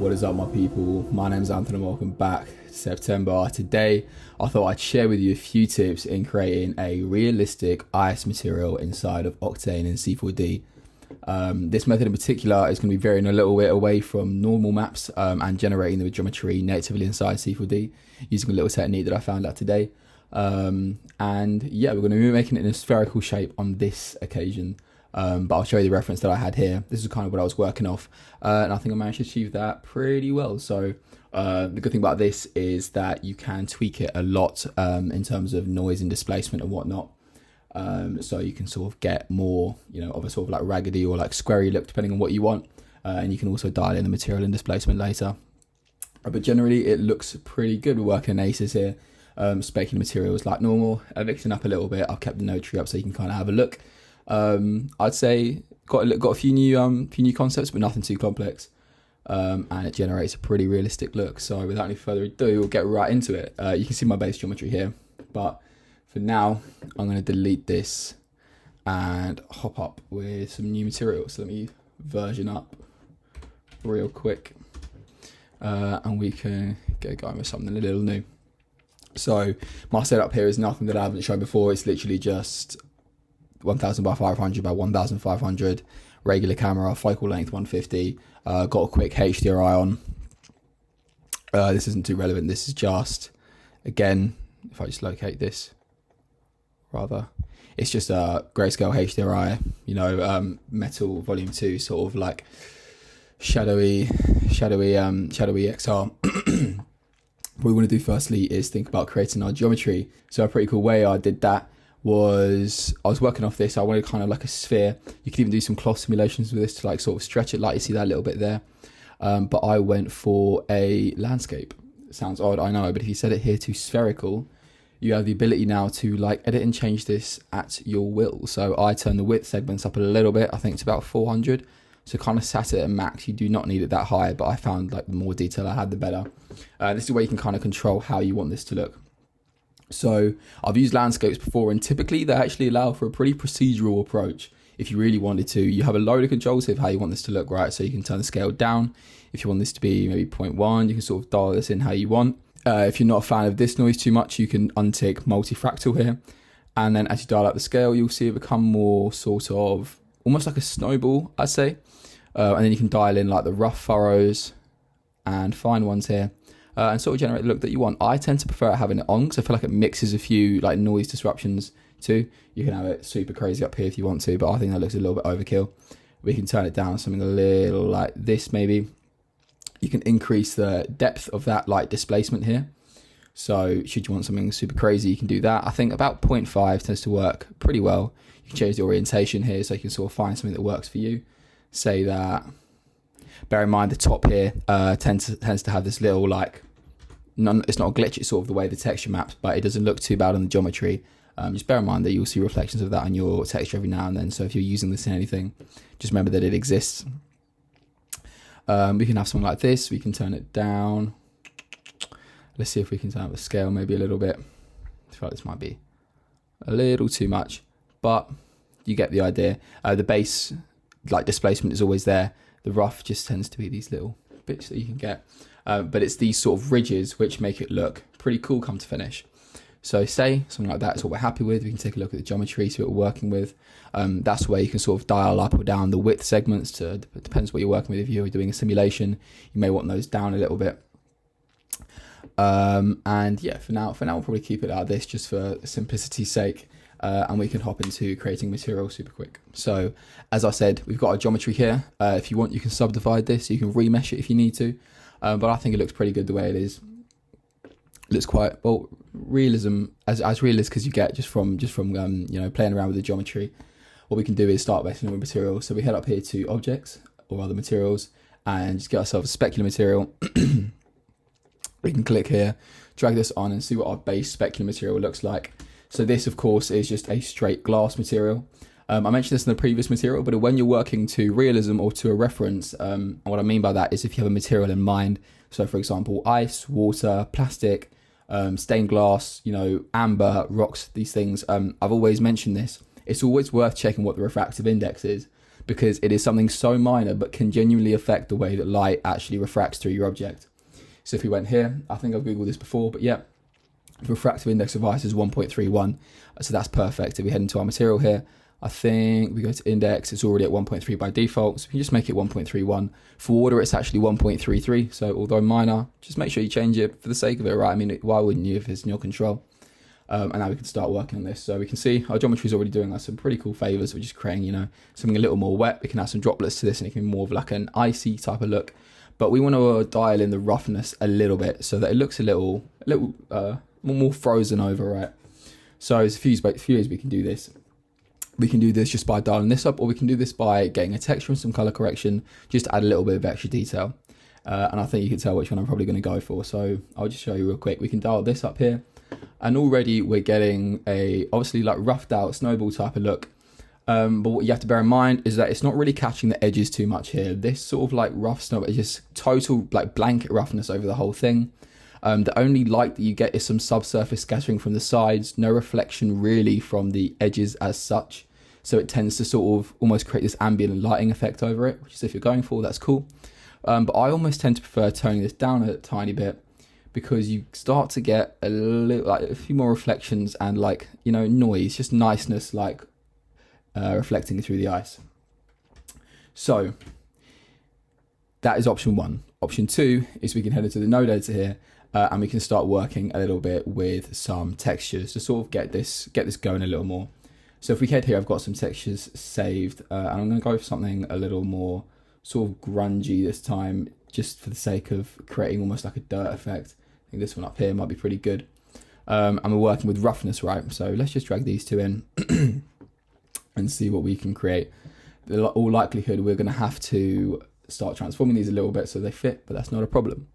What is up, my people? My name is Anthony and welcome back to September. Today I thought I'd share with you a few tips in creating a realistic ice material inside of Octane and C4D. This method in particular is going to be varying a little bit away from normal maps and generating the geometry natively inside C4D using a little technique that I found out today. And yeah, we're going to be making it in a spherical shape on this occasion. But I'll show you the reference that I had here. This is kind of what I was working off, and I think I managed to achieve that pretty well. So the good thing about this is that you can tweak it a lot in terms of noise and displacement and whatnot. So you can sort of get more, of a sort of like raggedy or like squarey look depending on what you want, and you can also dial in the material and displacement later. But generally it looks pretty good. We're working in aces here, speccing the materials like normal, mixing up a little bit. I've kept the node tree up so you can kind of have a look. I'd say got a few new concepts, but nothing too complex, and it generates a pretty realistic look. So without any further ado, we'll get right into it. You can see my base geometry here, but for now I'm going to delete this and hop up with some new materials. So let me version up real quick, and we can get going with something a little new. So my setup here is nothing that I haven't shown before. It's literally just 1000 by 500 by 1500, regular camera, focal length 150, got a quick HDRI on. This isn't too relevant. This is just, again, if I just locate this, it's just a grayscale HDRI, metal volume 2, sort of like shadowy XR. What we want to do firstly is think about creating our geometry. So a pretty cool way I did that was I was working off this. I wanted kind of like a sphere. You could even do some cloth simulations with this to like sort of stretch it, like you see that little bit there. But I went for a landscape. It sounds odd, I know, but if you set it here to spherical, you have the ability now to like edit and change this at your will. So I turned the width segments up a little bit. I think it's about 400. So kind of sat it at max. You do not need it that high, but I found like the more detail I had, the better. This is where you can kind of control how you want this to look. So I've used landscapes before, and typically they actually allow for a pretty procedural approach. If you really wanted to, you have a load of controls here of how you want this to look, right? So you can turn the scale down. If you want this to be maybe 0.1, you can sort of dial this in how you want. If you're not a fan of this noise too much, you can untick multifractal here. And then as you dial up the scale, you'll see it become more sort of almost like a snowball, I'd say. And then you can dial in like the rough furrows and fine ones here. And sort of generate the look that you want. I tend to prefer having it on because I feel like it mixes a few like noise disruptions too. You can have it super crazy up here if you want to, but I think that looks a little bit overkill. We can turn it down to something a little like this maybe. You can increase the depth of that light displacement here. So should you want something super crazy, you can do that. I think about 0.5 tends to work pretty well. You can change the orientation here so you can sort of find something that works for you. Say that, bear in mind the top here tends to have this little like, it's not a glitch, it's sort of the way the texture maps, but it doesn't look too bad on the geometry. Just bear in mind that you'll see reflections of that on your texture every now and then. So if you're using this in anything, just remember that it exists. We can have something like this. We can turn it down. Let's see if we can turn up the scale maybe a little bit. I feel like this might be a little too much, but you get the idea. The base like displacement is always there. The rough just tends to be these little bits that you can get. But it's these sort of ridges which make it look pretty cool come to finish. So say something like that is what we're happy with. We can take a look at the geometry, see what we're working with. That's where you can sort of dial up or down the width segments. It depends what you're working with. If you're doing a simulation, you may want those down a little bit. And yeah, for now we'll probably keep it out of this just for simplicity's sake. And we can hop into creating material super quick. So as I said, we've got our geometry here. If you want, you can subdivide this. You can remesh it if you need to. But I think it looks pretty good the way it is. It looks quite well realism as realistic as you get just from playing around with the geometry. What we can do is start messing with materials. So we head up here to objects or other materials and just get ourselves a specular material. We can click here, drag this on and see what our base specular material looks like. So this of course is just a straight glass material. I mentioned this in the previous material, but when you're working to realism or to a reference, and what I mean by that is if you have a material in mind, so for example, ice, water, plastic, stained glass, amber, rocks, these things, I've always mentioned this. It's always worth checking what the refractive index is because it is something so minor but can genuinely affect the way that light actually refracts through your object. So if we went here, I think I've googled this before, but yeah, the refractive index of ice is 1.31, so that's perfect. If we head into our material here, I think we go to index, it's already at 1.3 by default, so we can just make it 1.31. For water, it's actually 1.33, so although minor, just make sure you change it for the sake of it, right? I mean, why wouldn't you if it's in your control? And now we can start working on this. So we can see our geometry is already doing us some pretty cool favors, which is creating, you know, something a little more wet. We can add some droplets to this and it can be more of like an icy type of look. But we want to dial in the roughness a little bit so that it looks a little more frozen over, right? So there's a few ways we can do this. We can do this just by dialing this up, or we can do this by getting a texture and some color correction, just to add a little bit of extra detail. And I think you can tell which one I'm probably going to go for. So I'll just show you real quick. We can dial this up here, and already we're getting a obviously like roughed out snowball type of look. But what you have to bear in mind is that it's not really catching the edges too much here. This sort of like rough snow is just total like blanket roughness over the whole thing. The only light that you get is some subsurface scattering from the sides, no reflection really from the edges as such. So it tends to sort of almost create this ambient lighting effect over it, which is if you're going for, that's cool. But I almost tend to prefer toning this down a tiny bit, because you start to get a little, like a few more reflections and like, you know, noise, just niceness, like reflecting through the ice. So that is option one. Option two is we can head into the node editor here, and we can start working a little bit with some textures to sort of get this going a little more. So if we head here, I've got some textures saved, and I'm going to go for something a little more sort of grungy this time, just for the sake of creating almost like a dirt effect. I think this one up here might be pretty good. And we're working with roughness, right? So let's just drag these two in and see what we can create. In all likelihood, we're going to have to start transforming these a little bit so they fit, but that's not a problem.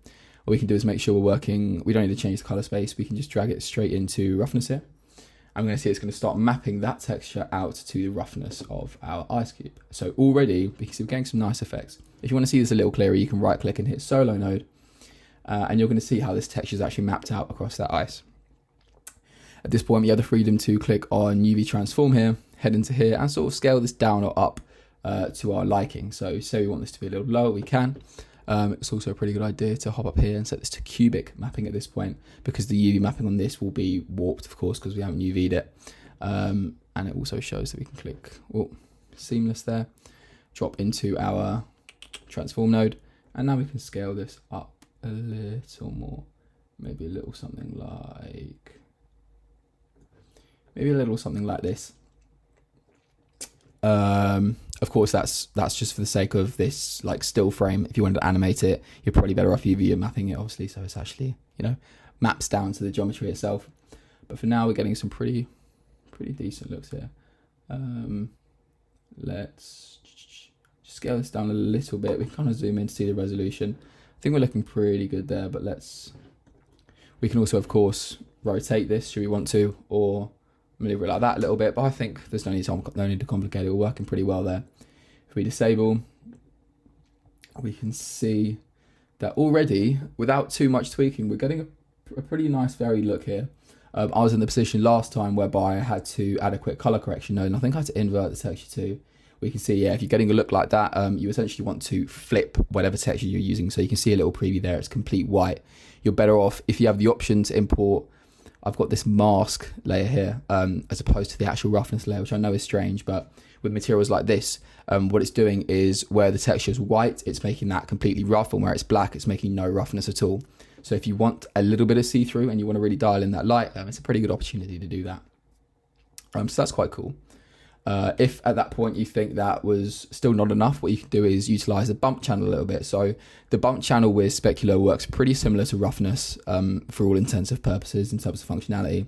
What we can do is make sure we're working, we don't need to change the color space, we can just drag it straight into roughness here. I'm going to see it's going to start mapping that texture out to the roughness of our ice cube. So already, because we're getting some nice effects. If you want to see this a little clearer, you can right click and hit solo node, and you're going to see how this texture is actually mapped out across that ice. At this point, you have the freedom to click on UV transform here, head into here, and sort of scale this down or up to our liking. So say we want this to be a little lower, we can. It's also a pretty good idea to hop up here and set this to cubic mapping at this point, because the UV mapping on this will be warped, of course, because we haven't UV'd it. And it also shows that we can click seamless there, drop into our transform node, and now we can scale this up a little more, maybe a little something like this. Of course, that's just for the sake of this like still frame. If you wanted to animate it, you're probably better off UV mapping it, obviously, so it's actually, you know, maps down to the geometry itself. But for now, we're getting some pretty decent looks here. Let's just scale this down a little bit. We can kind of zoom in to see the resolution. I think we're looking pretty good there, but we can also, of course, rotate this should we want to, or maneuver it like that a little bit, but I think there's no need to complicate it. We're working pretty well there. If we disable, we can see that already, without too much tweaking, we're getting a pretty nice varied look here. I was in the position last time whereby I had to add a quick color correction node, and I think I had to invert the texture too. We can see, yeah, if you're getting a look like that, you essentially want to flip whatever texture you're using. So you can see a little preview there, it's complete white. You're better off if you have the option to import, I've got this mask layer here, as opposed to the actual roughness layer, which I know is strange, but with materials like this, what it's doing is where the texture is white, it's making that completely rough, and where it's black, it's making no roughness at all. So if you want a little bit of see-through and you want to really dial in that light, it's a pretty good opportunity to do that. So that's quite cool. If at that point you think that was still not enough, what you can do is utilize the bump channel a little bit. So the bump channel with specular works pretty similar to roughness for all intensive purposes in terms of functionality.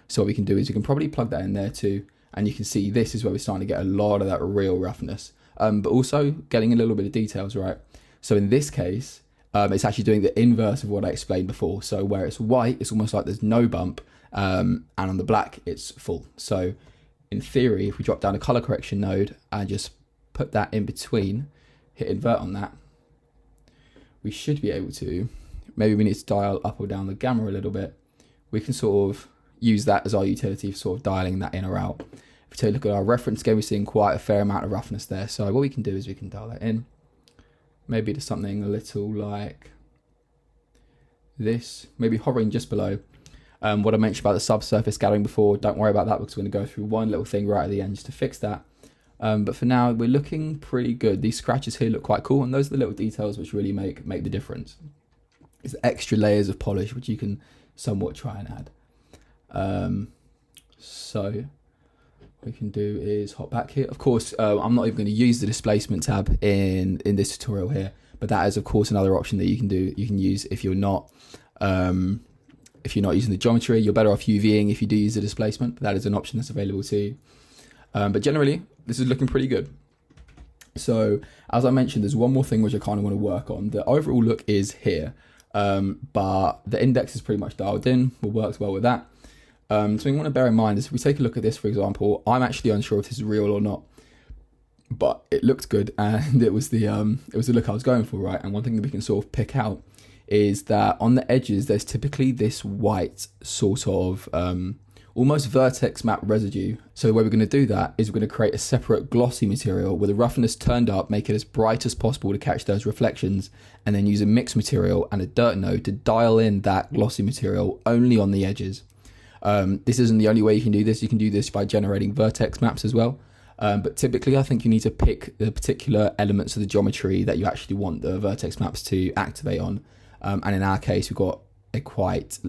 So what we can do is you can probably plug that in there too, and you can see this is where we're starting to get a lot of that real roughness, but also getting a little bit of details, right? So in this case, it's actually doing the inverse of what I explained before. So where it's white, it's almost like there's no bump, and on the black, it's full. So in theory, if we drop down a color correction node and just put that in between, hit invert on that, we should be able to, maybe we need to dial up or down the gamma a little bit. We can sort of use that as our utility for sort of dialing that in or out. If we take a look at our reference again, we're seeing quite a fair amount of roughness there. So what we can do is we can dial that in, maybe to something a little like this, maybe hovering just below. What I mentioned about the subsurface scattering before, don't worry about that because we're going to go through one little thing right at the end just to fix that. But for now, we're looking pretty good. These scratches here look quite cool, and those are the little details which really make the difference. It's extra layers of polish which you can somewhat try and add. So what we can do is hop back here. Of course, I'm not even going to use the displacement tab in this tutorial here, but that is of course another option that you can do. You can use if you're not using the geometry. You're better off UVing if you do use the displacement. That is an option that's available to you. But generally, this is looking pretty good. So as I mentioned, there's one more thing which I kind of want to work on. The overall look is here, but the index is pretty much dialed in. What works well with that. Something you want to bear in mind is if we take a look at this, for example, I'm actually unsure if this is real or not, but it looked good and it was the look I was going for, right? And one thing that we can sort of pick out is that on the edges, there's typically this white sort of almost vertex map residue. So the way we're going to do that is we're going to create a separate glossy material with the roughness turned up, make it as bright as possible to catch those reflections, and then use a mixed material and a dirt node to dial in that glossy material only on the edges. This isn't the only way you can do this. You can do this by generating vertex maps as well. But typically, I think you need to pick the particular elements of the geometry that you actually want the vertex maps to activate on. And in our case, we've got a quite,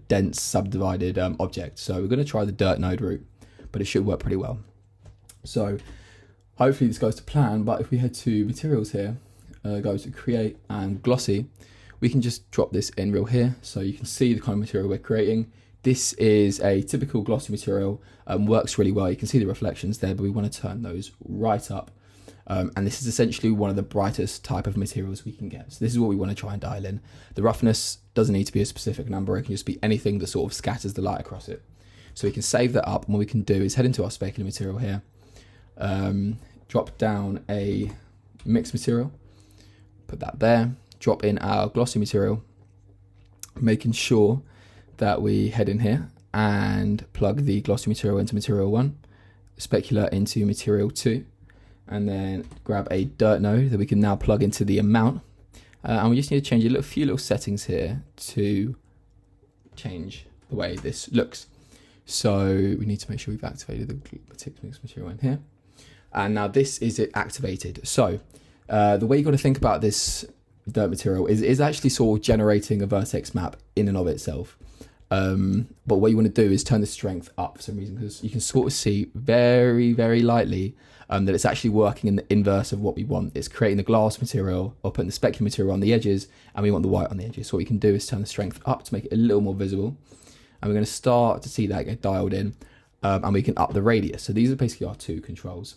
dense subdivided object. So we're going to try the dirt node route, but it should work pretty well. So hopefully this goes to plan. But if we head to materials here, go to create and glossy, we can just drop this in real here. So you can see the kind of material we're creating. This is a typical glossy material, works really well. You can see the reflections there, but we want to turn those right up. And this is essentially one of the brightest type of materials we can get. So this is what we want to try and dial in. The roughness doesn't need to be a specific number. It can just be anything that sort of scatters the light across it. So we can save that up. And what we can do is head into our specular material here, drop down a mixed material, put that there, drop in our glossy material, making sure that we head in here and plug the glossy material into material 1, specular into material 2, and then grab a dirt node that we can now plug into the amount. And we just need to change a few little settings here to change the way this looks. So we need to make sure we've activated the particular mixed material in here. And now this is it activated. So the way you've got to think about this dirt material is actually sort of generating a vertex map in and of itself. But what you want to do is turn the strength up for some reason, because you can sort of see very, very lightly that it's actually working in the inverse of what we want. It's creating the glass material or putting the specular material on the edges, and we want the white on the edges. So what we can do is turn the strength up to make it a little more visible. And we're going to start to see that get dialed in, and we can up the radius. So these are basically our two controls.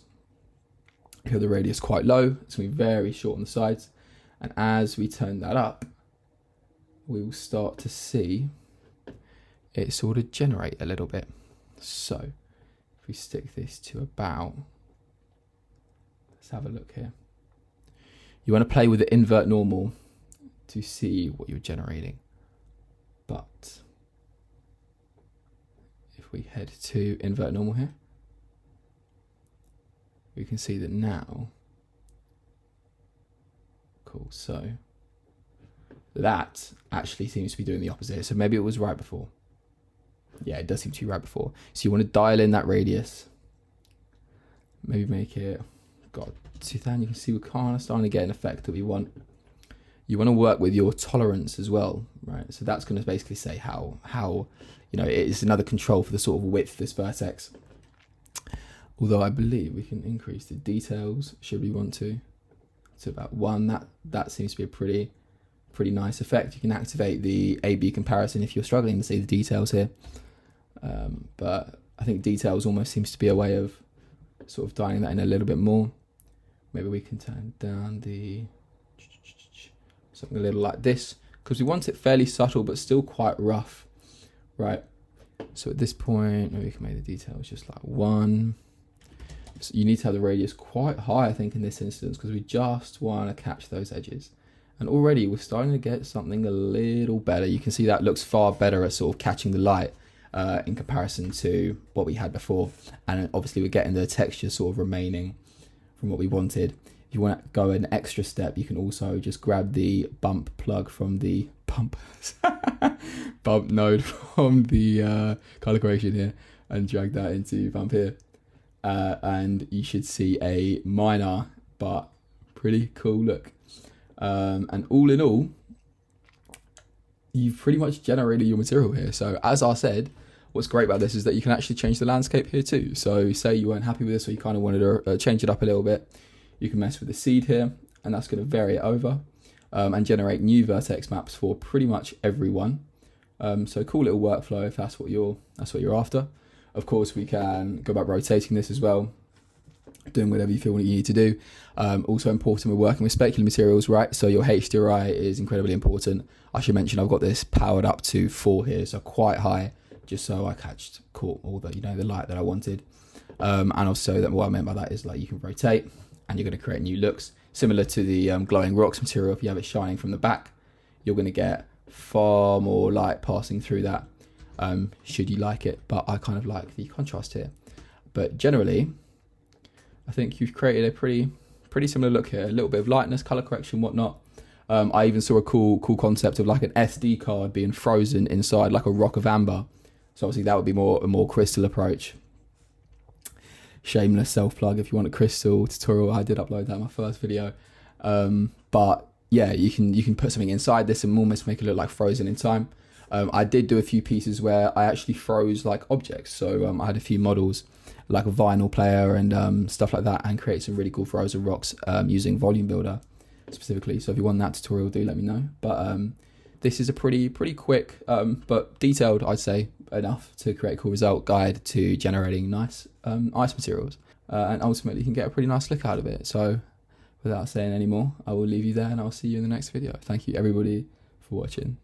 We have the radius quite low, it's going to be very short on the sides. And as we turn that up, we will start to see it sort of generate a little bit. So if we stick this to about, let's have a look here. You want to play with the invert normal to see what you're generating. But if we head to invert normal here, we can see that now. Cool, so that actually seems to be doing the opposite. So maybe it was right before. Yeah, it does seem to be right before. So you want to dial in that radius. Maybe make it, God, 2000. You can see we're kind of starting to get an effect that we want. You want to work with your tolerance as well, right? So that's going to basically say how it's another control for the sort of width of this vertex. Although I believe we can increase the details, should we want to about 1. That seems to be a pretty nice effect. You can activate the A/B comparison if you're struggling to see the details here. But I think details almost seems to be a way of sort of dialing that in a little bit more. Maybe we can turn down something a little like this, because we want it fairly subtle but still quite rough, right? So at this point, maybe we can make the details just like 1. So you need to have the radius quite high, I think, in this instance, because we just want to catch those edges. And already we're starting to get something a little better. You can see that looks far better at sort of catching the light in comparison to what we had before. And obviously we're getting the texture sort of remaining from what we wanted. If you want to go an extra step, you can also just grab the bump plug from the bump node from the color correction here and drag that into bump here. And you should see a minor but pretty cool look. And all in all, you've pretty much generated your material here. So as I said, what's great about this is that you can actually change the landscape here too. So say you weren't happy with this, or you kind of wanted to change it up a little bit, you can mess with the seed here, and that's going to vary it over and generate new vertex maps for pretty much everyone. So cool little workflow if that's what you're after. Of course, we can go about rotating this as well, doing whatever you feel you need to do. Also important, we're working with specular materials, right? So your HDRI is incredibly important. I should mention I've got this powered up to 4 here, so quite high, just so I caught all the the light that I wanted. And also that what I meant by that is like you can rotate and you're going to create new looks similar to the glowing rocks material. If you have it shining from the back, you're going to get far more light passing through that, should you like it. But I kind of like the contrast here. But generally, I think you've created a pretty similar look here. A little bit of lightness, color correction, whatnot. I even saw a cool concept of like an SD card being frozen inside like a rock of amber. So obviously that would be a more crystal approach. Shameless self-plug if you want a crystal tutorial. I did upload that in my first video. But yeah, you can put something inside this and almost make it look like frozen in time. I did do a few pieces where I actually froze like objects. So I had a few models like a vinyl player and stuff like that, and create some really cool frozen rocks using Volume Builder specifically. So if you want that tutorial, do let me know. But this is a pretty quick but detailed, I'd say, enough to create a cool result guide to generating nice ice materials, and ultimately you can get a pretty nice look out of it. So without saying any more, I will leave you there and I'll see you in the next video. Thank you everybody for watching.